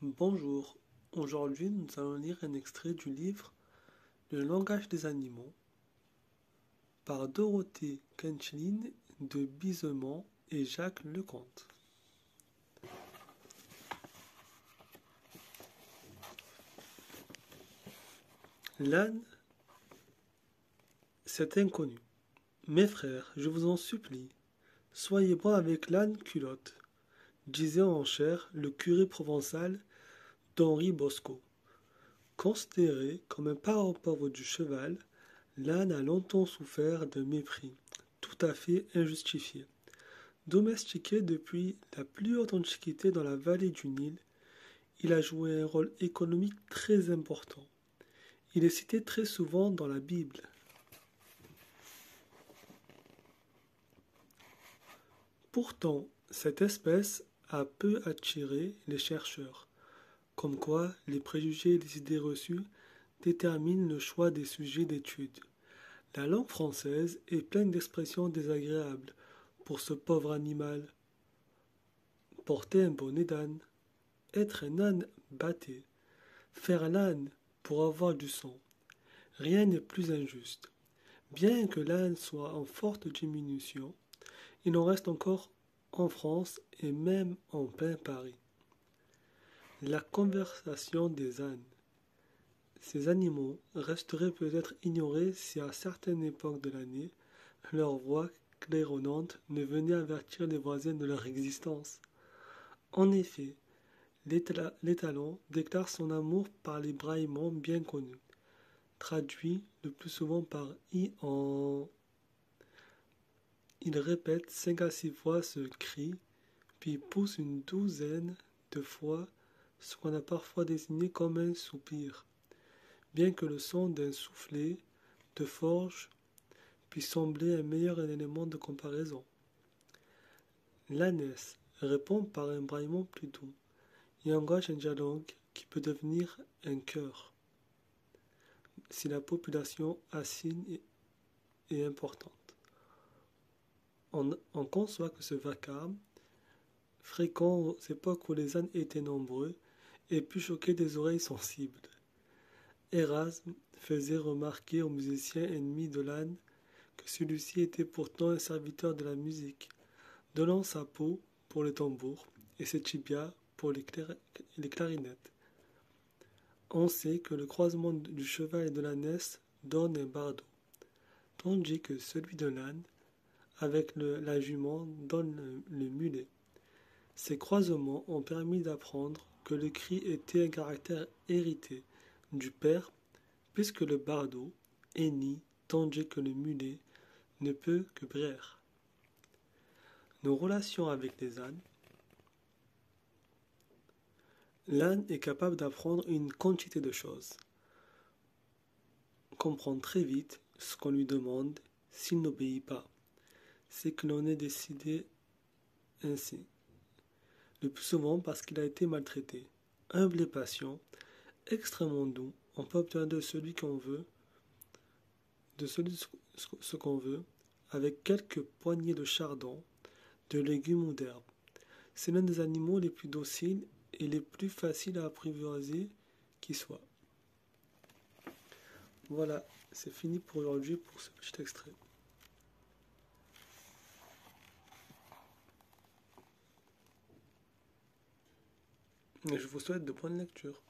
Bonjour, aujourd'hui nous allons lire un extrait du livre Le langage des animaux par Dorothée Kenchlin de Bizemont et Jacques Lecomte. L'âne, c'est inconnu. Mes frères, je vous en supplie, soyez bons avec l'âne culotte, disait en chair le curé provençal d'Henri Bosco. Considéré comme un parent pauvre du cheval, l'âne a longtemps souffert d'un mépris tout à fait injustifié. Domestiqué depuis la plus haute antiquité dans la vallée du Nil, il a joué un rôle économique très important. Il est cité très souvent dans la Bible. Pourtant, cette espèce a peu attiré les chercheurs, comme quoi les préjugés et les idées reçues déterminent le choix des sujets d'étude. La langue française est pleine d'expressions désagréables pour ce pauvre animal. Porter un bonnet d'âne, être un âne batté, faire l'âne pour avoir du sang. Rien n'est plus injuste. Bien que l'âne soit en forte diminution, il en reste encore en France et même en plein Paris. La conversation des ânes. Ces animaux resteraient peut-être ignorés si à certaines époques de l'année, leur voix claironnante ne venait avertir les voisins de leur existence. En effet, l'étalon déclare son amour par les braillements bien connus, traduits le plus souvent par i en. Il répète 5 à 6 fois ce cri, puis pousse une douzaine de fois ce qu'on a parfois désigné comme un soupir, bien que le son d'un soufflet de forge puisse sembler un meilleur élément de comparaison. L'ânesse répond par un braillement plus doux et engage un dialogue qui peut devenir un chœur si la population assine est importante. On conçoit que ce vacarme, fréquent aux époques où les ânes étaient nombreux, ait pu choquer des oreilles sensibles. Erasme faisait remarquer aux musiciens ennemis de l'âne que celui-ci était pourtant un serviteur de la musique, donnant sa peau pour le tambour et ses tibias pour les clarinettes. On sait que le croisement du cheval et de l'ânesse donne un bardeau, tandis que celui de l'âne avec la jument donne le mulet. Ces croisements ont permis d'apprendre que le cri était un caractère hérité du père, puisque le bardeau hennit tandis que le mulet ne peut que braire. Nos relations avec les ânes. L'âne est capable d'apprendre une quantité de choses, comprend très vite ce qu'on lui demande s'il n'obéit pas. C'est que l'on est décidé ainsi, le plus souvent parce qu'il a été maltraité. Humble et patient, extrêmement doux, on peut obtenir de celui qu'on veut, de celui ce qu'on veut, avec quelques poignées de chardon, de légumes ou d'herbes. C'est l'un des animaux les plus dociles et les plus faciles à apprivoiser qui soit. Voilà, c'est fini pour aujourd'hui pour ce petit extrait. Et je vous souhaite de bonnes lectures.